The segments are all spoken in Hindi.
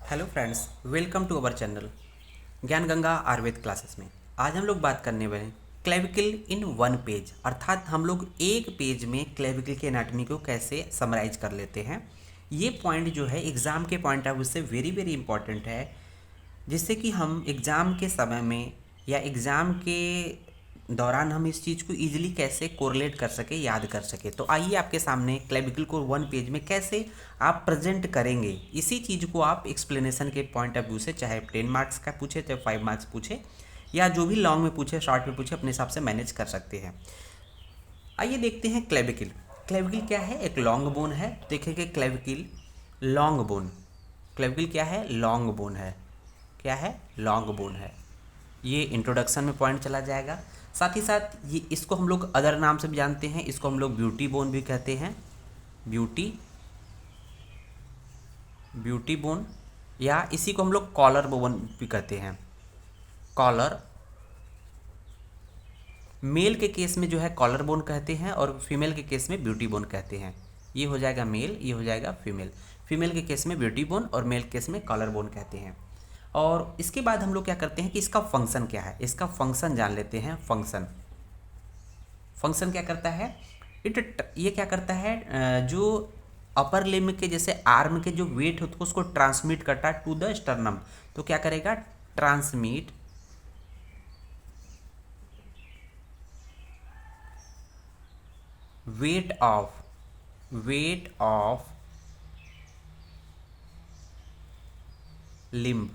Hello friends, welcome to our channel Gyan Ganga Ayurveda classes में। आज हम लोग बात करने वाले हैं क्लेविकल इन वन पेज, अर्थात हम लोग एक पेज में क्लेविकल की एनाटॉमी को कैसे समराइज कर लेते हैं। ये पॉइंट जो है एग्ज़ाम के पॉइंट ऑफ व्यू से वेरी वेरी इंपॉर्टेंट है, जिससे कि हम एग्ज़ाम के समय में या एग्ज़ाम के दौरान हम इस चीज़ को ईजिली कैसे कोरिलेट कर सके, याद कर सके। तो आइए आपके सामने क्लेविकल को वन पेज में कैसे आप प्रेजेंट करेंगे, इसी चीज़ को आप एक्सप्लेनेशन के पॉइंट ऑफ व्यू से, चाहे 10 मार्क्स का पूछे चाहे 5 मार्क्स पूछे या जो भी लॉन्ग में पूछे शॉर्ट में पूछे, अपने हिसाब से मैनेज कर सकते हैं। आइए देखते हैं क्लेविकल। क्लेविकल क्या है? एक लॉन्ग बोन है। देखेंगे क्लेविकल लॉन्ग बोन। क्लेविकल क्या है? लॉन्ग बोन है। क्या है? लॉन्ग बोन है। ये इंट्रोडक्शन में पॉइंट चला जाएगा। साथ ही साथ ये इसको हम लोग अदर नाम से भी जानते हैं। इसको हम लोग ब्यूटी बोन भी कहते हैं। ब्यूटी ब्यूटी बोन, या इसी को हम लोग कॉलर बोन भी कहते हैं। कॉलर, मेल के केस में जो है कॉलर बोन कहते हैं और फीमेल के केस में ब्यूटी बोन कहते हैं। ये हो जाएगा मेल, ये हो जाएगा फीमेल। फीमेल के केस में ब्यूटी बोन और मेल केस में कॉलर बोन कहते हैं। और इसके बाद हम लोग क्या करते हैं कि इसका फंक्शन क्या है, इसका फंक्शन जान लेते हैं। फंक्शन क्या करता है? ये क्या करता है, जो अपर लिम्ब के जैसे आर्म के जो वेट होता है उसको ट्रांसमिट करता है टू द स्टर्नम। तो क्या करेगा? Transmit weight of limb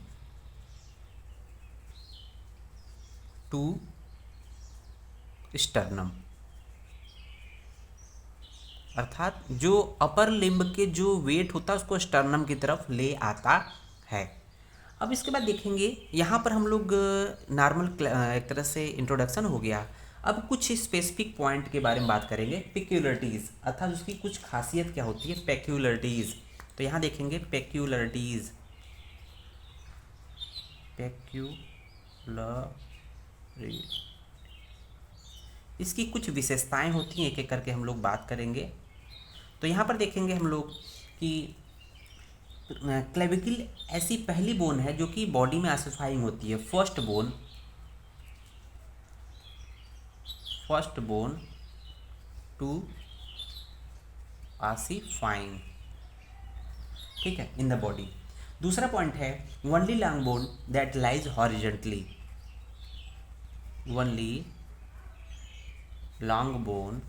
to sternum, अर्थात जो अपर लिम्ब के जो वेट होता है उसको स्टर्नम की तरफ ले आता है। अब इसके बाद देखेंगे यहाँ पर हम लोग नॉर्मल एक तरह से इंट्रोडक्शन हो गया। अब कुछ स्पेसिफिक पॉइंट के बारे में बात करेंगे, पेक्यूलरिटीज़, अर्थात उसकी कुछ खासियत क्या होती है, पेक्यूलरिटीज़। तो यहाँ देखेंगे पेक्यूलरिटीज़। इसकी कुछ विशेषताएं होती हैं, एक एक करके हम लोग बात करेंगे। तो यहाँ पर देखेंगे हम लोग कि क्लेविकल ऐसी पहली बोन है जो कि बॉडी में ऑसिफाइंग होती है। फर्स्ट बोन टू ऑसिफाइंग, ठीक है, इन द बॉडी। दूसरा पॉइंट है only long bone that lies horizontally. Only long bone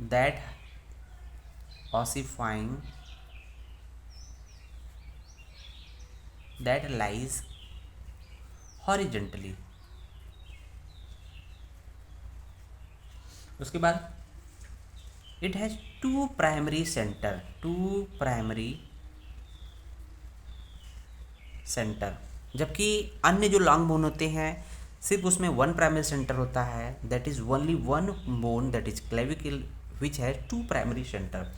that ossifying that lies horizontally। उसके बाद it has two primary centre, जबकि अन्य जो लॉन्ग बोन होते हैं सिर्फ उसमें वन प्राइमरी सेंटर होता है। That is only one bone that is clavicle which has two primary centre.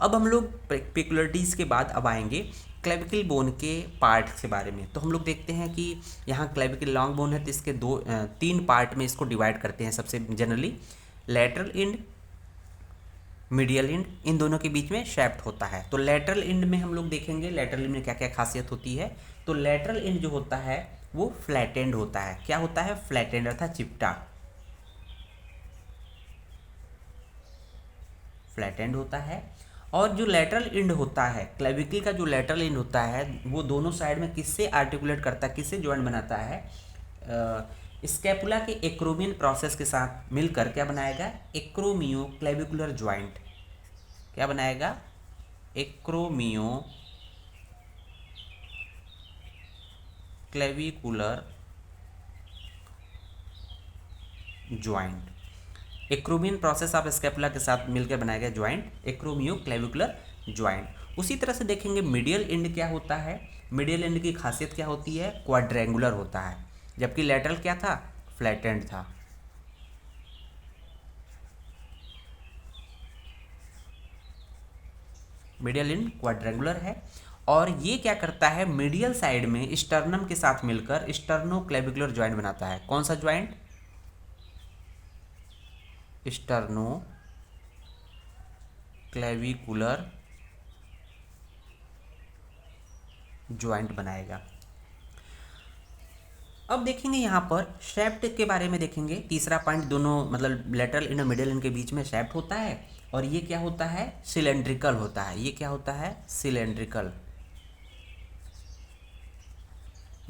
अब हम लोग पेक्युलरिटीज़ के बाद अब आएंगे क्लेविकल बोन के पार्ट के बारे में। तो हम लोग देखते हैं कि यहाँ क्लेविकल लॉन्ग बोन है तो इसके तीन पार्ट में इसको डिवाइड करते हैं सबसे generally. Lateral end, medial end, इन दोनों के बीच में शैफ्ट होता है। तो लेटरल इंड में हम लोग देखेंगे लेटरल इंड में क्या क्या खासियत होती है। तो लेटरल इंड जो होता है वो फ्लैट एंड होता है। क्या होता है? फ्लैट एंड अर्थात चिपटा, फ्लैट एंड होता है। और जो लेटरल इंड होता है क्लेविकल का, जो लेटरल इंड होता है वो दोनों साइड में किससे आर्टिकुलेट करता है, किससे ज्वाइंट बनाता है? स्कैपुला के एक्रोमियन प्रोसेस के साथ मिलकर क्या बनाएगा? Acromioclavicular joint. क्या बनाएगा? Acromioclavicular joint. Acromion process of scapula के साथ मिलकर बनाया गया ज्वाइंट एक्रोमियो क्लेविकुलर ज्वाइंट। उसी तरह से देखेंगे मीडियल एंड क्या होता है। मीडियल एंड की खासियत क्या होती है? क्वाड्रेंगुलर होता है, जबकि लेटरल क्या था? फ्लैट एंड था। मीडियल एंड क्वाड्रेंगुलर है। और ये क्या करता है? मीडियल साइड में स्टर्नम के साथ मिलकर स्टर्नो क्लेविकुलर ज्वाइंट बनाता है। कौन सा ज्वाइंट? स्टर्नो क्लेविकुलर ज्वाइंट बनाएगा। अब देखेंगे यहाँ पर शेफ्ट के बारे में देखेंगे। तीसरा पॉइंट, दोनों मतलब लेटरल इन और मिडिल इनके बीच में शेफ्ट होता है और ये क्या होता है, सिलेंड्रिकल होता है। ये क्या होता है, सिलेंड्रिकल।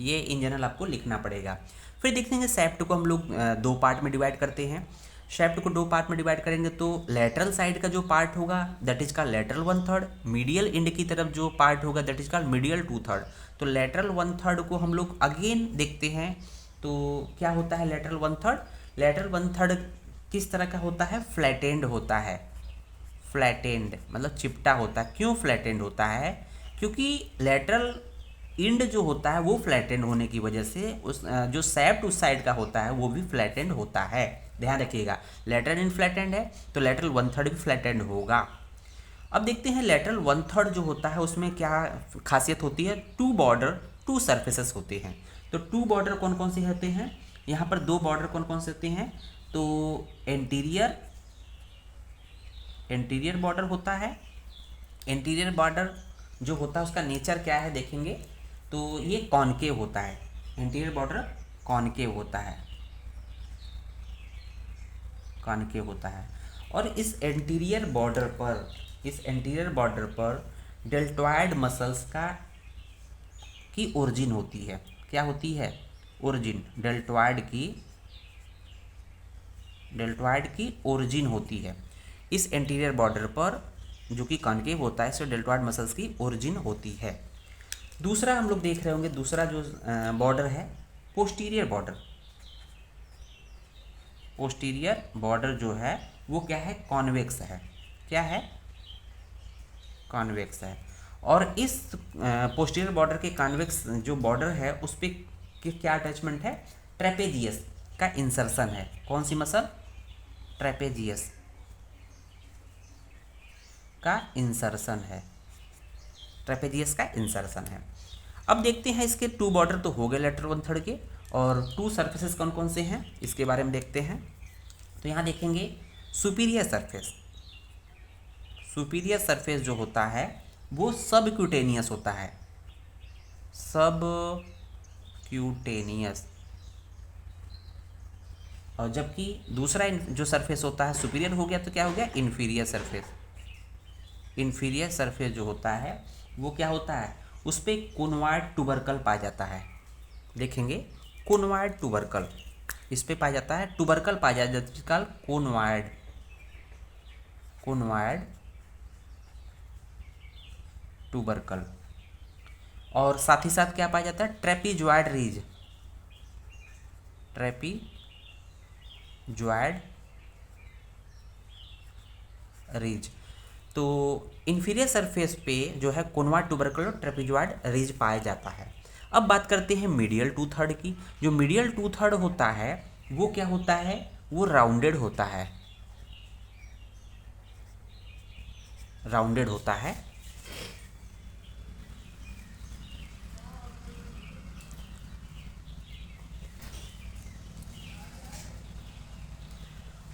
ये इन जनरल आपको लिखना पड़ेगा। फिर देखेंगे शेफ्ट को हम लोग दो पार्ट में डिवाइड करते हैं। शेफ्ट को दो पार्ट में डिवाइड करेंगे तो लेटरल साइड का जो पार्ट होगा that is called lateral 1/3, medial and की तरफ जो पार्ट होगा दैट इज कॉल्ड मीडियल 2/3। तो लेटरल 1/3 को हम लोग अगेन देखते हैं तो क्या होता है लेटरल 1/3। लेटरल 1/3 किस तरह का होता है, फ्लैटेंड होता है। फ्लैटेंड मतलब चिपटा होता है। क्यों फ्लैटेंड होता है, क्योंकि लेटरल इंड जो होता है वो फ्लैटेंड होने की वजह से उस जो शेफ्ट उस साइड का होता है वो भी फ्लैटेंड होता है। ध्यान रखिएगा, लेटरल इंड फ्लैटेंड है तो लेटरल 1/3 भी फ्लैटेंड होगा। अब देखते हैं लेटरल 1/3 जो होता है उसमें क्या खासियत होती है, टू बॉर्डर टू सर्फेसेस होते हैं। तो टू बॉर्डर कौन कौन से होते हैं, यहाँ पर दो बॉर्डर कौन कौन से होते हैं, तो एंटीरियर बॉर्डर होता है। एंटीरियर बॉर्डर जो होता है उसका नेचर क्या है देखेंगे तो ये कॉनकेव होता है। इंटीरियर बॉर्डर कॉनकेव होता है, कॉनकेव होता है। और इस एंटीरियर बॉर्डर पर डेल्टॉइड मसल्स की ओरिजिन होती है। क्या होती है, ओरिजिन। डेल्टॉइड की ओरिजिन होती है इस एंटीरियर बॉर्डर पर जो कि कॉनकेव होता है, इससे डेल्टॉइड मसल्स की ओरिजिन होती है। दूसरा हम लोग देख रहे होंगे, दूसरा जो बॉर्डर है पोस्टीरियर बॉर्डर। पोस्टीरियर बॉर्डर जो है वो क्या है, कॉन्वेक्स है। क्या है, कॉन्वेक्स है। और इस पोस्टीरियर बॉर्डर के कॉन्वेक्स जो बॉर्डर है उस पर क्या अटैचमेंट है, ट्रेपेजियस का इंसर्शन है। कौन सी मसल, ट्रेपेजियस का इंसर्शन है। ट्रेपेजियस का इंसर्शन है। अब देखते हैं इसके टू बॉर्डर तो हो गए लेटरल 1/3 के, और टू सर्फेसेस कौन कौन से हैं इसके बारे में देखते हैं। तो यहाँ देखेंगे सुपीरियर सरफेस। सुपीरियर सरफेस जो होता है वो सब क्यूटेनियस होता है, सब क्यूटेनियस। और जबकि दूसरा जो सरफेस होता है सुपीरियर हो गया तो क्या हो गया, इन्फीरियर सरफेस। इन्फीरियर सरफेस जो होता है वो क्या होता है, उस पर कोनवाइड टूबरकल पाया जाता है। देखेंगे कोनवाइड टूबरकल इस पे पाया जाता है, टूबरकल पाया जाता है जिसका कोनवाइड टूबरकल। और साथ ही साथ क्या पाया जाता है, ट्रेपीजॉइड रीज। तो इन्फीरियर सरफेस पे जो है कोनवाइड टूबरकल और ट्रेपीजॉइड रीज पाया जाता है। अब बात करते हैं मीडियल 2/3 की। जो मीडियल 2/3 होता है वो क्या होता है, वो राउंडेड होता है। राउंडेड होता है।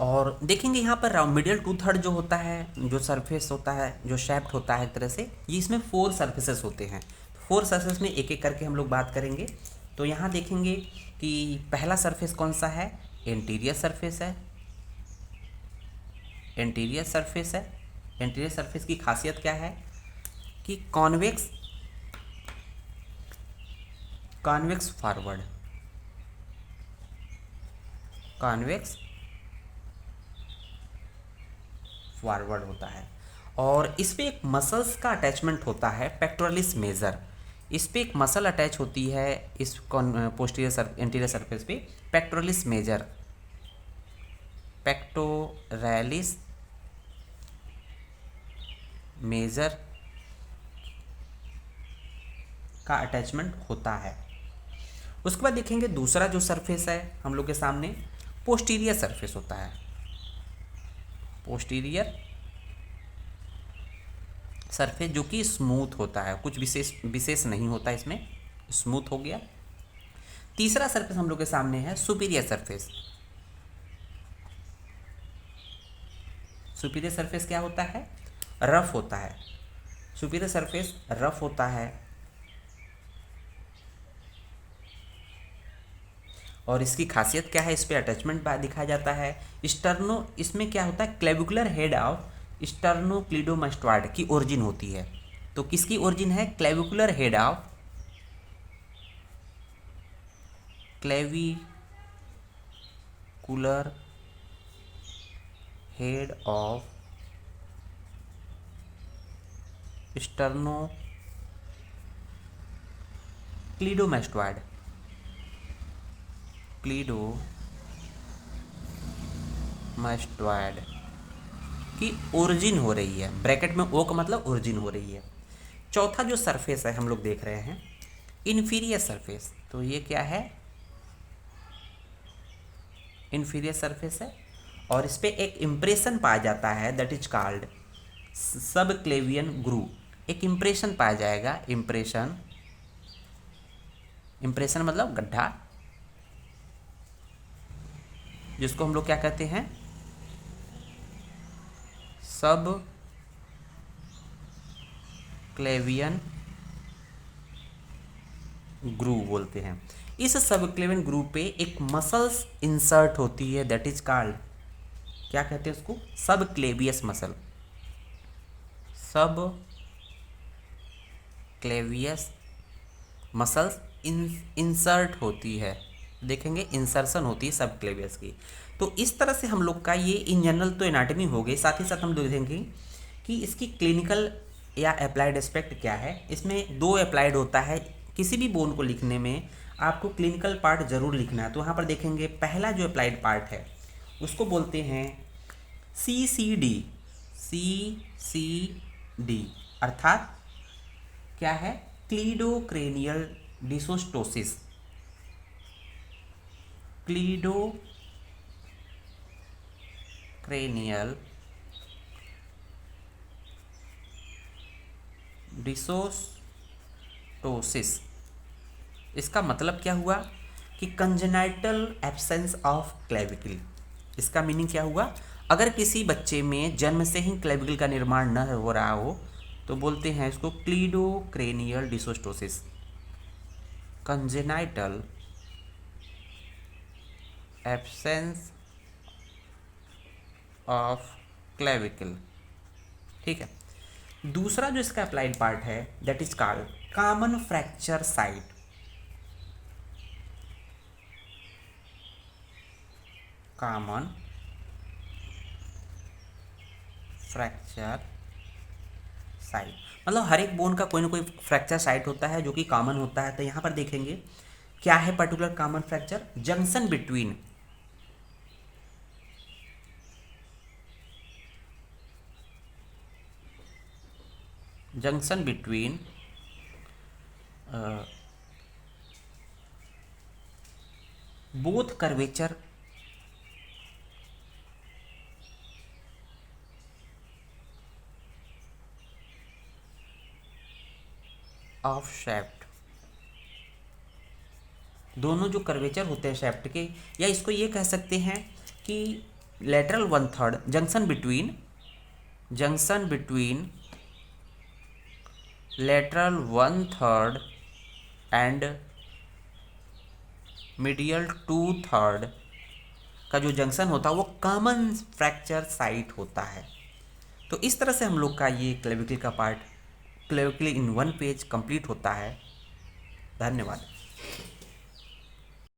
और देखेंगे यहाँ पर मीडियल 2/3 जो होता है, जो सरफेस होता है, जो शेफ्ट होता है एक तरह से, ये इसमें 4 सर्फेसेस होते हैं। 4 सर्फेस में एक एक करके हम लोग बात करेंगे। तो यहाँ देखेंगे कि पहला सरफेस कौन सा है, एंटीरियर सरफेस है। एंटीरियर सरफेस की खासियत क्या है कि कॉन्वेक्स फॉरवर्ड होता है। और इस पे एक मसल्स का अटैचमेंट होता है, पेक्टोरलिस मेजर। इस पे एक मसल अटैच होती है इस एंटीरियर सरफेस पे, पेक्टोरलिस मेजर का अटैचमेंट होता है। उसके बाद देखेंगे दूसरा जो सरफेस है हम लोग के सामने, पोस्टीरियर सरफेस होता है। पोस्टीरियर सरफेस जो कि स्मूथ होता है, कुछ विशेष नहीं होता इसमें, स्मूथ हो गया। तीसरा सरफेस हम लोग के सामने है सुपीरियर सरफेस। सुपीरियर सरफेस क्या होता है, रफ होता है। सुपीरियर सरफेस रफ होता है। और इसकी खासियत क्या है, इस पर अटैचमेंट दिखाया जाता है। स्टर्नो, इसमें क्या होता है, क्लेविकुलर हेड ऑफ स्टर्नोक्लीडोमास्टोइड की ओरिजिन होती है। तो किसकी ओरिजिन है, clavicular head of clavicular head of sternocleidomastoid cleidomastoid की ओरिजिन हो रही है। ब्रैकेट में ओ का मतलब ओरिजिन हो रही है। चौथा जो सरफेस है हम लोग देख रहे हैं, इन्फीरियर सरफेस। तो ये क्या है, इन्फीरियर सरफेस है और इस पर एक इम्प्रेशन पाया जाता है, दैट इज कॉल्ड सब क्लेवियन ग्रूव। एक इम्प्रेशन पाया जाएगा, इम्प्रेशन मतलब गड्ढा, जिसको हम लोग क्या कहते हैं, सब क्लेवियन ग्रूव बोलते हैं। इस सब क्लेवियन ग्रूव पे एक मसल्स इंसर्ट होती है, दैट इज कॉल्ड, क्या कहते हैं उसको, सब क्लेवियस मसल। सब क्लेवियस मसल्स इंसर्ट होती है, देखेंगे इंसर्शन होती है सब क्लेवियस की। तो इस तरह से हम लोग का ये इन जनरल तो एनाटॉमी हो गई, साथ ही साथ हम देखेंगे कि इसकी क्लिनिकल या अप्लाइड एस्पेक्ट क्या है। इसमें दो अप्लाइड होता है, किसी भी बोन को लिखने में आपको क्लिनिकल पार्ट जरूर लिखना है। तो यहाँ पर देखेंगे पहला जो अप्लाइड पार्ट है उसको बोलते हैं CCD, CCD अर्थात क्या है, क्लीडोक्रेनियल डिसोस्टोसिस, क्लीडोक्रेनियल डिसोस्टोसिस। इसका मतलब क्या हुआ कि कंजेनाइटल एब्सेंस ऑफ क्लेविकल। इसका मीनिंग क्या हुआ, अगर किसी बच्चे में जन्म से ही क्लेविकल का निर्माण न हो रहा हो तो बोलते हैं इसको cleidocranial dysostosis, congenital absence of clavicle. ठीक है, दूसरा जो इसका अप्लाइड पार्ट है that is called common fracture site. Common fracture site मतलब हर एक बोन का कोई ना कोई फ्रैक्चर साइट होता है जो कि कॉमन होता है। तो यहाँ पर देखेंगे क्या है particular common fracture, junction between both curvature of shaft. दोनों जो कर्वेचर होते हैं शैफ्ट के, या इसको ये कह सकते हैं कि lateral 1/3 junction between lateral 1/3 and medial 2/3 का जो जंक्शन होता है वो कॉमन फ्रैक्चर साइट होता है। तो इस तरह से हम लोग का ये क्लेविकल का पार्ट, क्लेविकल इन 1 पेज कंप्लीट होता है। धन्यवाद।